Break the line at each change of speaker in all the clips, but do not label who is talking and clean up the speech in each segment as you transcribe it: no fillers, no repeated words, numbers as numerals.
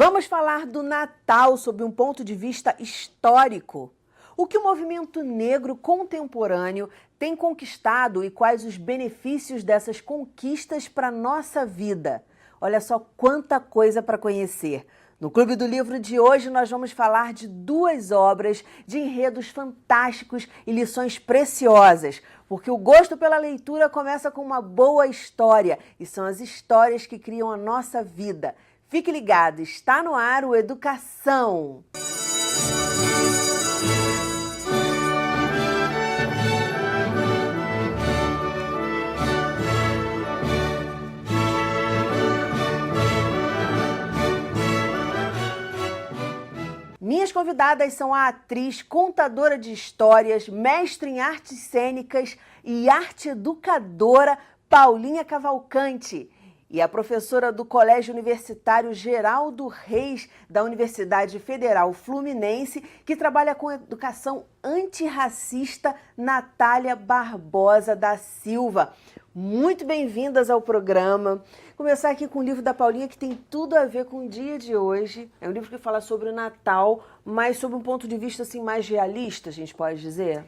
Vamos falar do Natal sob um ponto de vista histórico. O que o movimento negro contemporâneo tem conquistado e quais os benefícios dessas conquistas para a nossa vida? Olha só quanta coisa para conhecer. No Clube do Livro de hoje nós vamos falar de duas obras de enredos fantásticos e lições preciosas, porque o gosto pela leitura começa com uma boa história e são as histórias que criam a nossa vida. Fique ligado, está no ar o Educação. Minhas convidadas são a atriz, contadora de histórias, mestre em artes cênicas e arte educadora Paulinha Cavalcante e a professora do Colégio Universitário Geraldo Reis da Universidade Federal Fluminense, que trabalha com educação antirracista, Natália Barbosa da Silva. Muito bem-vindas ao programa. Começar aqui com o livro da Paulinha, que tem tudo a ver com o dia de hoje. É um livro que fala sobre o Natal, mas sob um ponto de vista assim, mais realista, a gente pode dizer?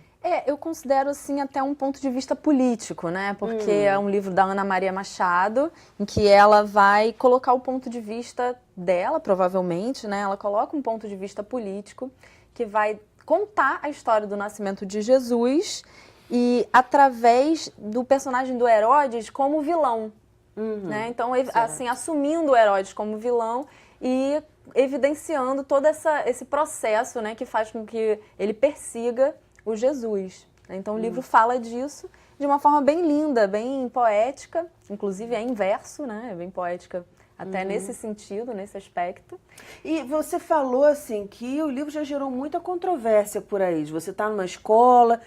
Eu considero assim até um ponto de vista político, né? Porque é um livro da Ana Maria Machado, em que ela vai colocar o ponto de vista dela, provavelmente, né? Ela coloca um ponto de vista político que vai contar a história do nascimento de Jesus e através do personagem do Herodes como vilão. Né? Então, assim, assumindo o Herodes como vilão e evidenciando todo esse processo, né, que faz com que ele persiga o Jesus. Então, o livro fala disso de uma forma bem linda, bem poética, inclusive é em verso, né, é bem poética até nesse sentido, nesse aspecto.
E você falou assim que o livro já gerou muita controvérsia por aí. De você estar numa escola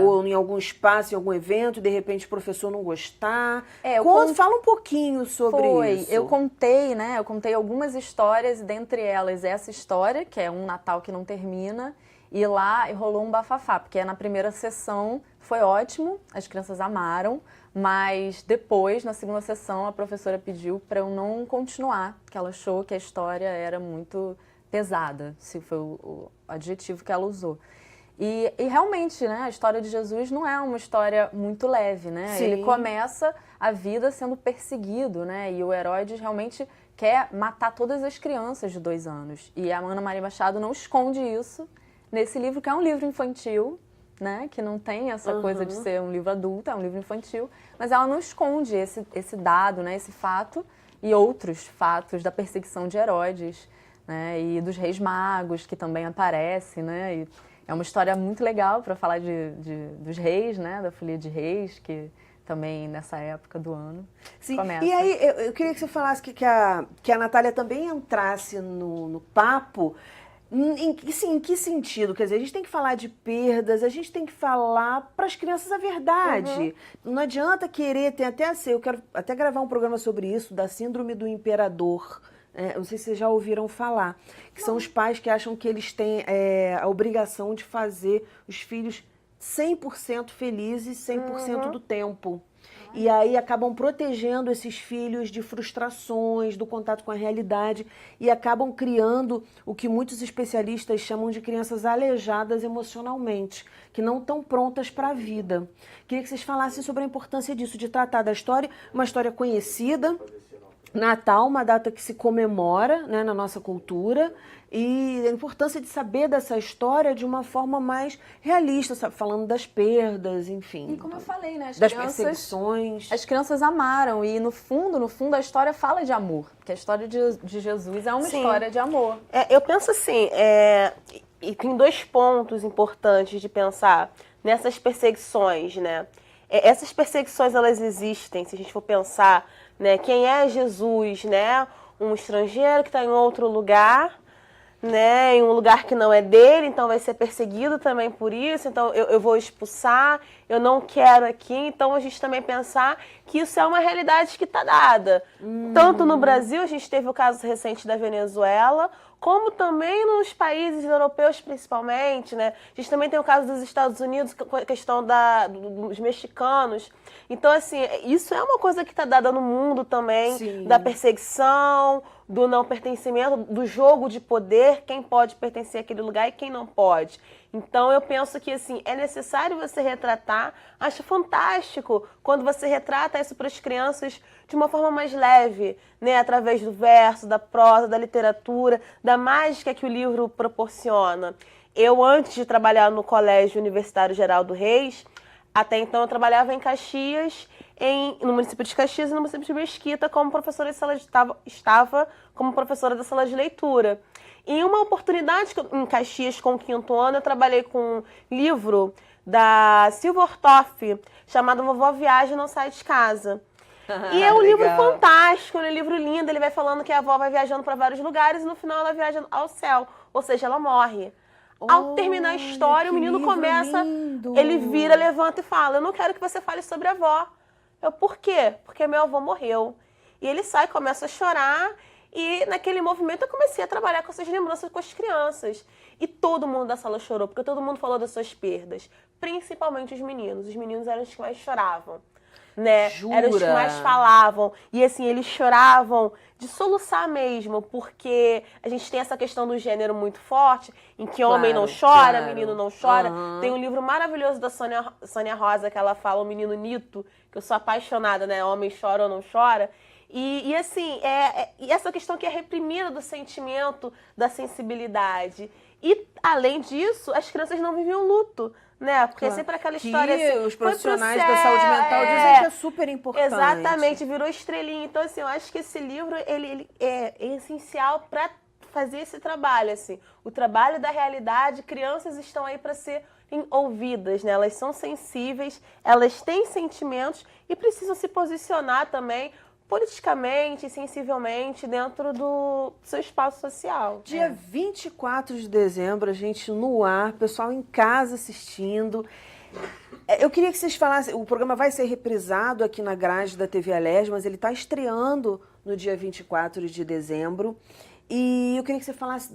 ou em algum espaço, em algum evento, e de repente o professor não gostar. Fala um pouquinho sobre isso.
Eu contei, né? Eu contei algumas histórias, dentre elas essa história, que é um Natal que não termina. E lá rolou um bafafá, porque na primeira sessão foi ótimo, as crianças amaram, mas depois, na segunda sessão, a professora pediu para eu não continuar, porque ela achou que a história era muito pesada, se foi o adjetivo que ela usou. E realmente, né, a história de Jesus não é uma história muito leve, né?
Sim.
Ele começa a vida sendo perseguido, né? E o Herodes realmente quer matar todas as crianças de 2 anos. E a Ana Maria Machado não esconde isso nesse livro, que é um livro infantil, né, que não tem essa coisa de ser um livro adulto, é um livro infantil, mas ela não esconde esse dado, né, esse fato e outros fatos da perseguição de Herodes, né, e dos reis magos, que também aparecem, né, e é uma história muito legal para falar dos reis, né, da folia de reis, que também nessa época do ano começa.
E aí eu queria que você falasse que a Natália também entrasse no papo. Em que sentido? Quer dizer, a gente tem que falar de perdas, a gente tem que falar para as crianças a verdade. Não adianta querer, eu quero até gravar um programa sobre isso, da síndrome do imperador. Não sei se vocês já ouviram falar. Que são os pais que acham que eles têm a obrigação de fazer os filhos 100% felizes 100% do tempo. E aí acabam protegendo esses filhos de frustrações, do contato com a realidade e acabam criando o que muitos especialistas chamam de crianças aleijadas emocionalmente, que não estão prontas para a vida. Queria que vocês falassem sobre a importância disso, de tratar da história, uma história conhecida, Natal, uma data que se comemora, né, na nossa cultura, e a importância de saber dessa história de uma forma mais realista, sabe? Falando das perdas, enfim.
E como eu falei, né,
das perseguições.
As crianças amaram e no fundo a história fala de amor, porque a história de Jesus é uma história de amor.
Eu penso assim, e tem 2 pontos importantes de pensar nessas perseguições, né? Essas perseguições, elas existem, se a gente for pensar, né, quem é Jesus, né? Um estrangeiro que está em outro lugar, né, em um lugar que não é dele, então vai ser perseguido também por isso, então eu vou expulsar, eu não quero aqui, então a gente também pensar que isso é uma realidade que está dada. Tanto no Brasil, a gente teve o caso recente da Venezuela, como também nos países europeus principalmente, né? A gente também tem o caso dos Estados Unidos, com a questão dos mexicanos. Então, assim, isso é uma coisa que está dada no mundo também, da perseguição, do não pertencimento, do jogo de poder, quem pode pertencer àquele lugar e quem não pode. Então eu penso que assim, é necessário você retratar, acho fantástico quando você retrata isso para as crianças de uma forma mais leve, né? Através do verso, da prosa, da literatura, da mágica que o livro proporciona. Eu, antes de trabalhar no Colégio Universitário Geraldo Reis, até então eu trabalhava em Caxias, no município de Caxias e no município de Mesquita, como professora de sala de, estava como professora da sala de leitura. E uma oportunidade em Caxias, com o 5º ano, eu trabalhei com um livro da Silvia Ortoff, chamado Vovó Viagem Não Sai de Casa. E é um livro fantástico, é um livro lindo, ele vai falando que a avó vai viajando para vários lugares e no final ela viaja ao céu, ou seja, ela morre. Ao terminar a história, o menino começa, ele vira, levanta e fala, eu não quero que você fale sobre a avó. Eu, por quê? Porque meu avô morreu. E ele sai, começa a chorar, e naquele movimento eu comecei a trabalhar com essas lembranças com as crianças. E todo mundo da sala chorou, porque todo mundo falou das suas perdas, principalmente os meninos. Os meninos eram os que mais choravam, né?
Jura?
Eram os que mais falavam. E assim, eles choravam de soluçar mesmo, porque a gente tem essa questão do gênero muito forte, em que homem não chora, menino não chora. Tem um livro maravilhoso da Sônia Rosa, que ela fala, O Menino Nito, que eu sou apaixonada, né? Homem chora ou não chora. E assim, e essa questão que é reprimida do sentimento, da sensibilidade. E, além disso, as crianças não viviam luto, né? Porque é sempre aquela história
que
assim,
os profissionais da saúde mental dizem que é super importante.
Exatamente, virou estrelinha. Então, assim, eu acho que esse livro, ele é essencial para fazer esse trabalho, assim. O trabalho da realidade, crianças estão aí para ser ouvidas, né? Elas são sensíveis, elas têm sentimentos e precisam se posicionar também politicamente, sensivelmente, dentro do seu espaço social.
Dia 24 de dezembro, a gente no ar, pessoal em casa assistindo. Eu queria que vocês falassem, o programa vai ser reprisado aqui na grade da TV Alerj, mas ele está estreando no dia 24 de dezembro. E eu queria que você falasse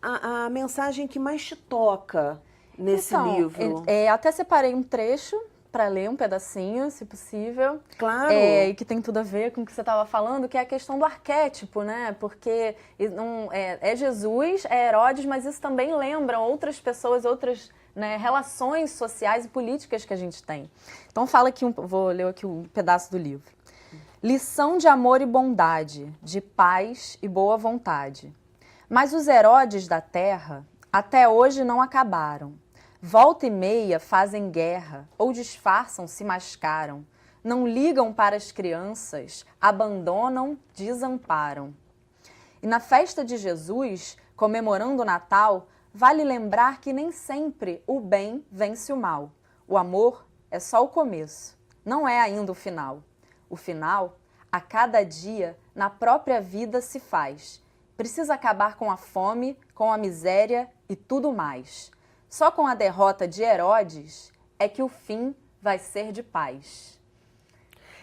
a mensagem que mais te toca nesse livro.
Até separei um trecho para ler um pedacinho, se possível.
Claro.
E que tem tudo a ver com o que você estava falando, que é a questão do arquétipo, né? Porque é Jesus, é Herodes, mas isso também lembra outras pessoas, outras, né, relações sociais e políticas que a gente tem. Então fala aqui, vou ler aqui um pedaço do livro. Lição de amor e bondade, de paz e boa vontade. Mas os Herodes da terra até hoje não acabaram. Volta e meia fazem guerra, ou disfarçam, se mascaram. Não ligam para as crianças, abandonam, desamparam. E na festa de Jesus, comemorando o Natal, vale lembrar que nem sempre o bem vence o mal. O amor é só o começo, não é ainda o final. O final, a cada dia, na própria vida se faz. Precisa acabar com a fome, com a miséria e tudo mais. Só com a derrota de Herodes é que o fim vai ser de paz.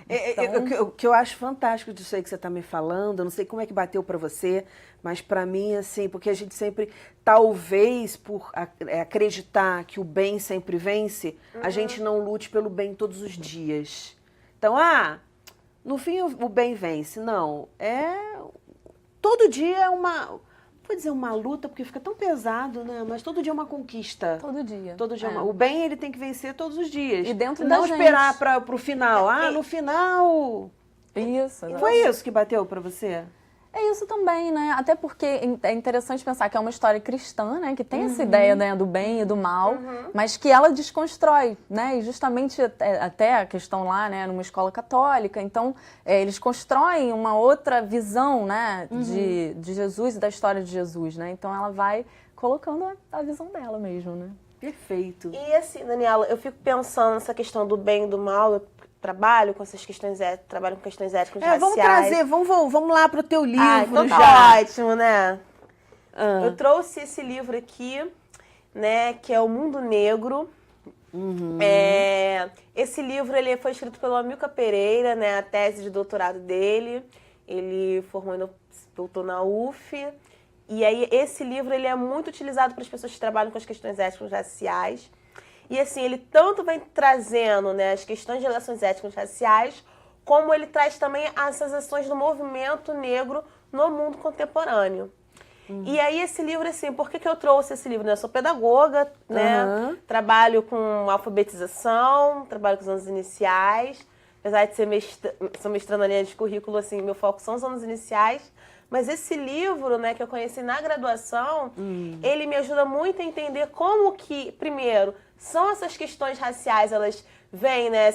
Então... O que eu acho fantástico disso aí que você está me falando, eu não sei como é que bateu para você, mas para mim, assim, porque a gente sempre, talvez por acreditar que o bem sempre vence, a gente não lute pelo bem todos os dias. Então, no fim o bem vence. Não, todo dia é uma... Vou dizer uma luta, porque fica tão pesado, né? Mas todo dia é uma conquista.
Todo dia.
Todo dia o bem, ele tem que vencer todos os dias.
E dentro
não
da
esperar
gente.
para o final. No final...
Isso.
Foi isso que bateu para você?
É isso também, né? Até porque é interessante pensar que é uma história cristã, né? Que tem essa ideia, né, do bem e do mal, mas que ela desconstrói, né? E justamente até a questão lá, né, numa escola católica, então eles constroem uma outra visão, né, de Jesus e da história de Jesus, né? Então ela vai colocando a visão dela mesmo, né?
Perfeito.
E assim, Daniela, eu fico pensando nessa questão do bem e do mal. Eu trabalho com essas questões éticas, trabalho com questões éticas raciais.
Vamos trazer, vamos lá pro teu livro.
Então
já.
tá ótimo, né? Eu trouxe esse livro aqui, né, que é O Mundo Negro. Esse livro ele foi escrito pelo Amilcar Pereira, né, a tese de doutorado dele. Ele voltou na UF. E aí esse livro ele é muito utilizado para as pessoas que trabalham com as questões éticas raciais. E assim, ele tanto vem trazendo, né, as questões de relações étnicas raciais, como ele traz também essas ações do movimento negro no mundo contemporâneo. E aí esse livro, assim, por que eu trouxe esse livro? Eu sou pedagoga, né? Trabalho com alfabetização, trabalho com os anos iniciais. Apesar de ser sou mestrando na linha de currículo, assim, meu foco são os anos iniciais. Mas esse livro, né, que eu conheci na graduação, ele me ajuda muito a entender como que, primeiro, são essas questões raciais, elas vêm, né,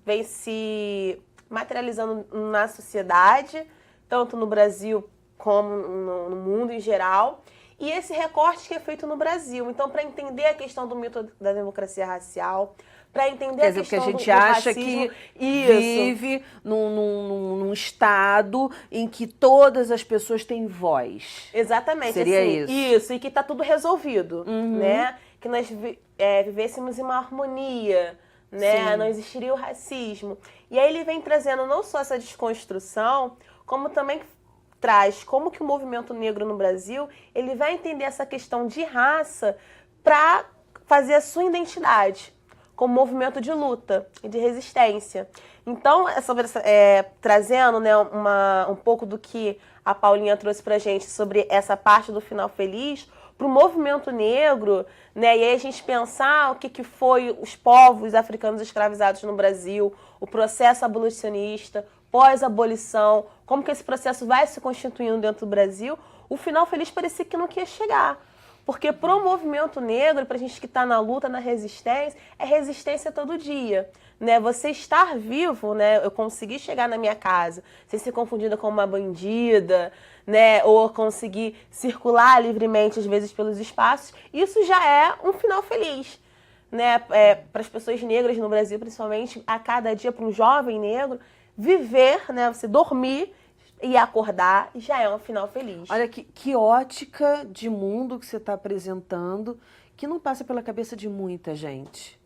vêm se materializando na sociedade, tanto no Brasil como no mundo em geral, e esse recorte que é feito no Brasil. Então, para entender a questão do mito da democracia racial, para entender a questão
porque a gente
do
acha
racismo,
que vive num estado em que todas as pessoas têm voz.
Exatamente.
Seria
assim,
isso.
Isso, e que está tudo resolvido, né? Que nós vivêssemos em uma harmonia, né? Não existiria o racismo. E aí ele vem trazendo não só essa desconstrução, como também traz como que o movimento negro no Brasil, ele vai entender essa questão de raça para fazer a sua identidade como movimento de luta e de resistência. Então, trazendo, né, um pouco do que a Paulinha trouxe pra gente sobre essa parte do final feliz, para o movimento negro, né, e aí a gente pensar o que foi os povos africanos escravizados no Brasil, o processo abolicionista, pós-abolição, como que esse processo vai se constituindo dentro do Brasil, o final feliz parecia que não ia chegar. Porque para o movimento negro, para a gente que está na luta, na resistência, é resistência todo dia. Né? Você estar vivo, né? Eu conseguir chegar na minha casa sem ser confundida com uma bandida, né? Ou conseguir circular livremente, às vezes, pelos espaços, isso já é um final feliz. Né? Para as pessoas negras no Brasil, principalmente, a cada dia, para um jovem negro, viver, né? Você dormir e acordar já é um final feliz.
Olha que ótica de mundo que você está apresentando, que não passa pela cabeça de muita gente.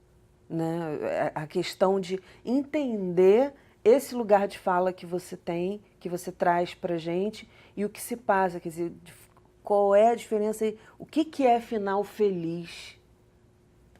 Né? A questão de entender esse lugar de fala que você tem, que você traz pra gente e o que se passa, quer dizer, qual é a diferença aí, o que é final feliz.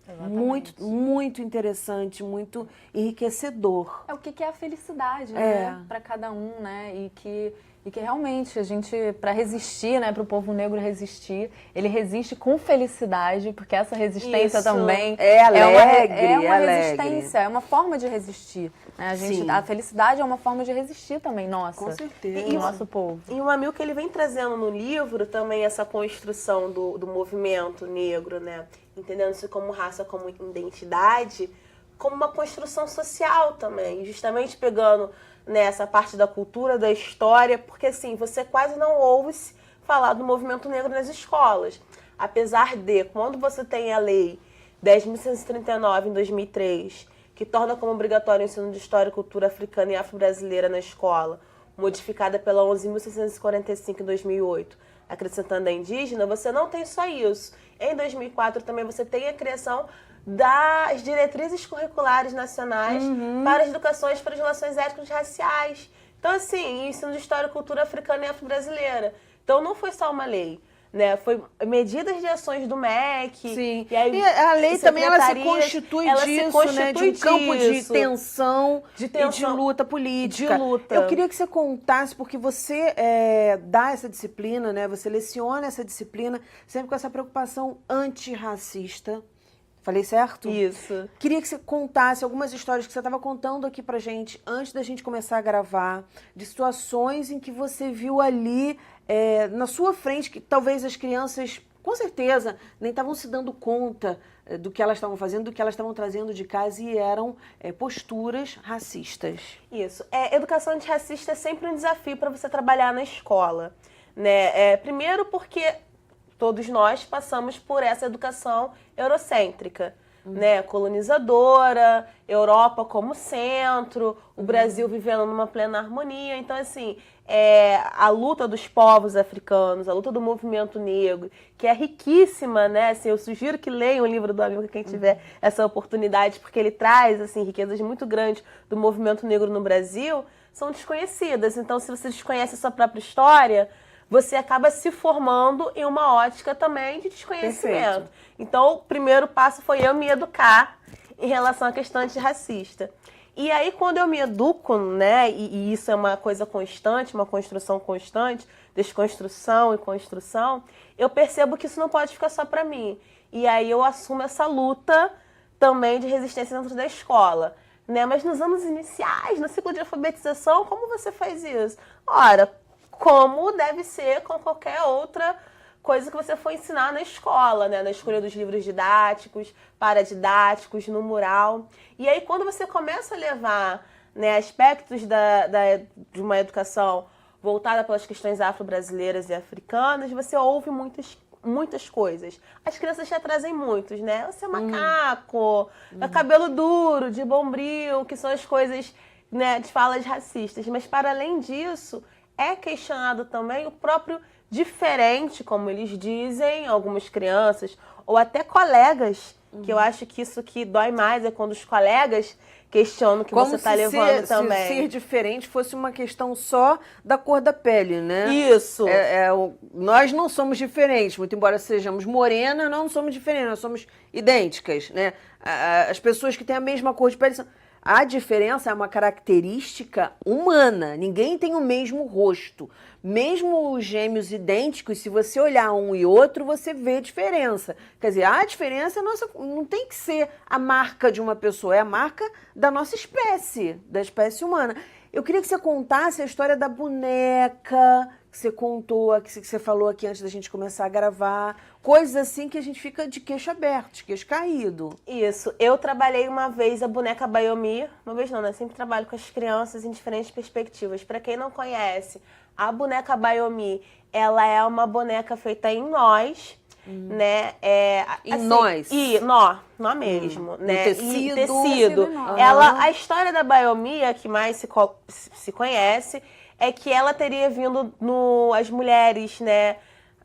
Exatamente.
Muito interessante, muito enriquecedor.
É o que é a felicidade, né? Para cada um, né? E que realmente a gente, para resistir, né? Para o povo negro resistir, ele resiste com felicidade, porque essa resistência
Isso.
também
É alegre,
é uma
alegre.
resistência, é uma forma de resistir. Né? A felicidade é uma forma de resistir também, nossa.
Com certeza.
E o nosso povo.
E o Amilcar, ele vem trazendo no livro também essa construção do movimento negro, né? Entendendo-se como raça, como identidade, como uma construção social também, justamente pegando nessa parte da cultura, da história, porque assim, você quase não ouve falar do movimento negro nas escolas. Apesar de, quando você tem a lei 10.639, em 2003, que torna como obrigatório o ensino de história e cultura africana e afro-brasileira na escola, modificada pela 11.645, em 2008, acrescentando a indígena, você não tem só isso. Em 2004 também você tem a criação das diretrizes curriculares nacionais para as educações para as relações étnicas e raciais. Então, assim, ensino de história e cultura africana e afro-brasileira. Então, não foi só uma lei, né? Foi medidas de ações do MEC.
Sim.
E, aí,
e a lei também ela se constitui disso, né? De um campo de tensão e de luta política.
De luta.
Eu queria que você contasse, porque você dá essa disciplina, né? Você leciona essa disciplina sempre com essa preocupação antirracista. Falei certo?
Isso.
Queria que você contasse algumas histórias que você estava contando aqui pra gente, antes da gente começar a gravar, de situações em que você viu ali, na sua frente, que talvez as crianças, com certeza, nem estavam se dando conta do que elas estavam fazendo, do que elas estavam trazendo de casa, e eram posturas racistas.
Isso. Educação antirracista é sempre um desafio para você trabalhar na escola, né? Primeiro porque todos nós passamos por essa educação eurocêntrica, né? Colonizadora, Europa como centro, o Brasil vivendo numa plena harmonia. Então, assim, a luta dos povos africanos, a luta do movimento negro, que é riquíssima, né? Assim, eu sugiro que leiam o livro do Amilcar, quem tiver essa oportunidade, porque ele traz, assim, riquezas muito grandes do movimento negro no Brasil, são desconhecidas. Então, se você desconhece a sua própria história, você acaba se formando em uma ótica também de desconhecimento. Perfeito. Então, o primeiro passo foi eu me educar em relação à questão antirracista. E aí, quando eu me educo, né, e isso é uma coisa constante, uma construção constante, desconstrução e construção, eu percebo que isso não pode ficar só para mim. E aí eu assumo essa luta também de resistência dentro da escola, né? Mas nos anos iniciais, no ciclo de alfabetização, como você faz isso? Ora, como deve ser com qualquer outra coisa que você for ensinar na escola, né? Na escolha dos livros didáticos, paradidáticos, no mural. E aí, quando você começa a levar, né, aspectos de uma educação voltada pelas questões afro-brasileiras e africanas, você ouve muitas coisas. As crianças já trazem muitos, né? Você é macaco, cabelo duro, de bombril, que são as coisas, né, de falas racistas. Mas, para além disso, é questionado também o próprio diferente, como eles dizem, algumas crianças, ou até colegas, que eu acho que isso que dói mais é quando os colegas questionam o que você está levando também.
Se ser diferente fosse uma questão só da cor da pele, né?
Isso.
Nós não somos diferentes, muito embora sejamos morenas, não somos diferentes, nós somos idênticas, né? As pessoas que têm a mesma cor de pele são... A diferença é uma característica humana. Ninguém tem o mesmo rosto. Mesmo os gêmeos idênticos, se você olhar um e outro, você vê diferença. Quer dizer, a diferença não tem que ser a marca de uma pessoa, é a marca da nossa espécie, da espécie humana. Eu queria que você contasse a história da boneca que você contou, que você falou aqui antes da gente começar a gravar. Coisas assim que a gente fica de queixo aberto, de queixo caído.
Isso. Eu trabalhei uma vez a boneca Bayomi. Uma vez não, né? Sempre trabalho com as crianças em diferentes perspectivas. Para quem não conhece, a boneca Bayomi, ela é uma boneca feita em nós, né?
Nós?
Nó mesmo, né?
Tecido.
Tecido. A história da Bayomi, a que mais se conhece, é que ela teria vindo as mulheres, né,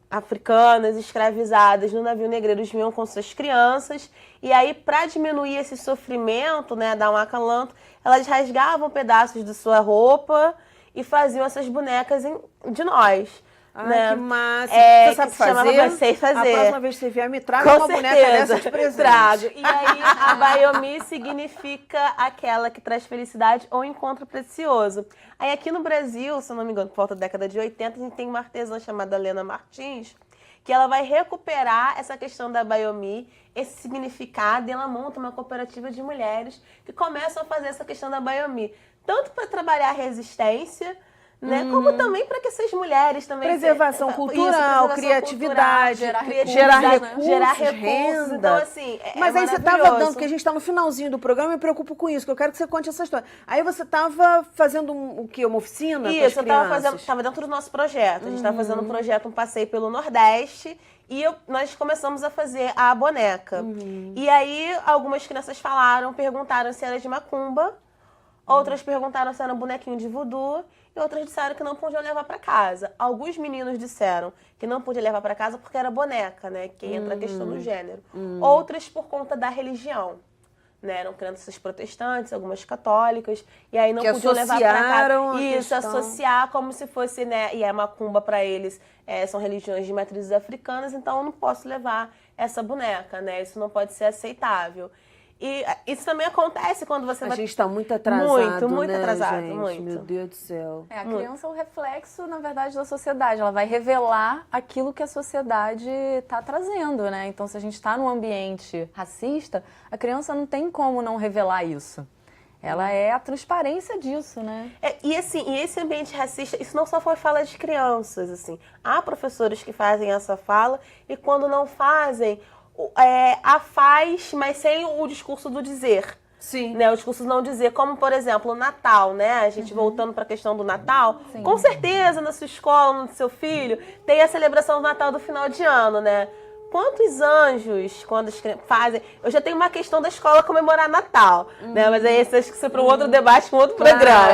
africanas, escravizadas no navio negreiros vinham com suas crianças, e aí, para diminuir esse sofrimento, né, da um acalanto, elas rasgavam pedaços de sua roupa e faziam essas bonecas de nós. Né?
Que massa!
Você
sabe
fazer?
A próxima vez que você vier, me traga uma boneca dessa de presente.
Trago. E aí, a Bayomi significa aquela que traz felicidade ou encontro precioso. Aí, aqui no Brasil, se eu não me engano, por volta da década de 80, a gente tem uma artesã chamada Lena Martins, que ela vai recuperar essa questão da Bayomi, esse significado, e ela monta uma cooperativa de mulheres que começam a fazer essa questão da Bayomi. Tanto para trabalhar a resistência, né? Como também para que essas mulheres também...
Preservação cultural, criatividade, gerar recursos, renda.
Então, assim,
Mas aí você estava dando, porque a gente está no finalzinho do programa, eu me preocupo com isso, que eu quero que você conte essa história. Aí você estava fazendo o quê? Uma oficina?
Isso, eu estava dentro do nosso projeto. A gente estava fazendo um projeto, um passeio pelo Nordeste, e nós começamos a fazer a boneca. E aí, algumas crianças perguntaram se era de macumba, outras perguntaram se era um bonequinho de voodoo, e outras disseram que não podiam levar para casa. Alguns meninos disseram que não podia levar para casa porque era boneca, né? Que entra a questão do gênero. Outras por conta da religião, né? Eram crianças protestantes, algumas católicas, e aí não podiam levar para casa. Isso, associar como se fosse, né? E a macumba para eles são religiões de matrizes africanas, então eu não posso levar essa boneca, né? Isso não pode ser aceitável. E isso também acontece quando você
vai... A gente está muito atrasado,
muito
né,
atrasado,
gente?
muito.
Meu Deus do céu.
A criança é o reflexo, na verdade, da sociedade. Ela vai revelar aquilo que a sociedade está trazendo, né? Então, se a gente está num ambiente racista, a criança não tem como não revelar isso. Ela é a transparência disso, né?
E esse ambiente racista, isso não só foi fala de crianças, assim. Há professores que fazem essa fala e quando não fazem... a faz, mas sem o discurso do dizer.
Sim.
Né? O discurso não dizer, como, por exemplo, o Natal, né? A gente voltando para a questão do Natal. Sim. Com certeza, na sua escola, no seu filho, tem a celebração do Natal do final de ano, né? Quantos anjos, quando fazem... Eu já tenho uma questão da escola comemorar Natal, né? Mas aí acho que isso é para um outro debate, um outro programa.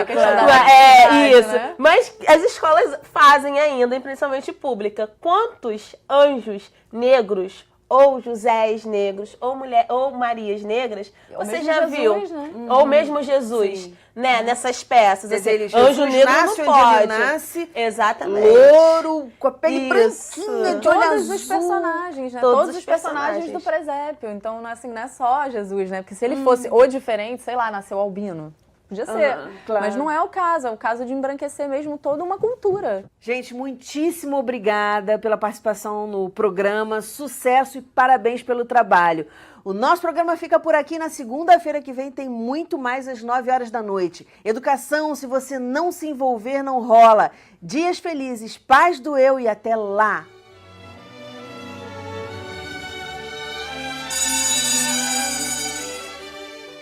Isso. Né? Mas as escolas fazem ainda, principalmente pública. Quantos anjos negros ou Josés negros, ou Marias negras, você já viu?
Jesus, né?
Ou mesmo Jesus, né? Nessas peças.
Assim,
anjo negro
nasce
não pode.
Nasce,
exatamente.
Louro, com a pele branquinha, de olho
todos
azul.
Os personagens, né?
Todos
os personagens do presépio. Então, assim, não é só Jesus, né? Porque se ele fosse ou diferente, sei lá, nasceu albino. Podia ser.
Claro.
Mas não é o caso de embranquecer mesmo toda uma cultura.
Gente, muitíssimo obrigada pela participação no programa, sucesso e parabéns pelo trabalho. O nosso programa fica por aqui. Na segunda-feira que vem tem muito mais às 9 horas da noite. Educação, se você não se envolver, não rola. Dias felizes, paz do eu e até lá.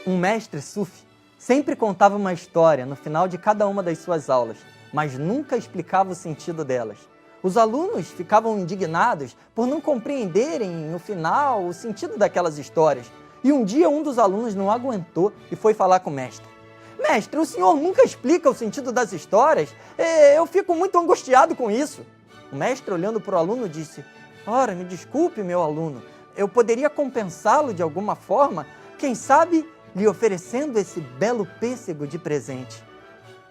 Um mestre sufi sempre contava uma história no final de cada uma das suas aulas, mas nunca explicava o sentido delas. Os alunos ficavam indignados por não compreenderem, no final, o sentido daquelas histórias. E um dia um dos alunos não aguentou e foi falar com o mestre. Mestre, o senhor nunca explica o sentido das histórias? Eu fico muito angustiado com isso. O mestre, olhando para o aluno, disse: ora, me desculpe, meu aluno, eu poderia compensá-lo de alguma forma, quem sabe lhe oferecendo esse belo pêssego de presente.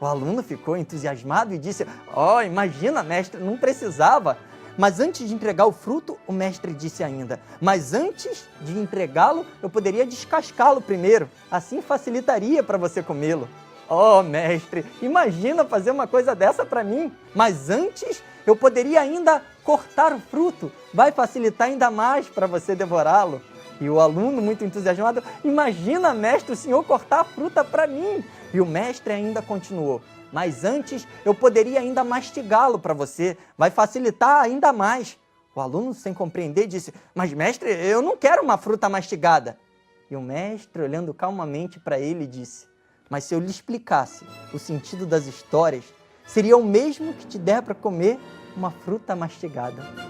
O aluno ficou entusiasmado e disse: oh, imagina, mestre, não precisava. Mas antes de entregar o fruto, o mestre disse ainda: mas antes de entregá-lo, eu poderia descascá-lo primeiro, assim facilitaria para você comê-lo. Oh, mestre, imagina fazer uma coisa dessa para mim, mas antes eu poderia ainda cortar o fruto, vai facilitar ainda mais para você devorá-lo. E o aluno, muito entusiasmado: imagina, mestre, o senhor cortar a fruta para mim. E o mestre ainda continuou: mas antes eu poderia ainda mastigá-lo para você, vai facilitar ainda mais. O aluno, sem compreender, disse: mas mestre, eu não quero uma fruta mastigada. E o mestre, olhando calmamente para ele, disse: mas se eu lhe explicasse o sentido das histórias, seria o mesmo que te der para comer uma fruta mastigada.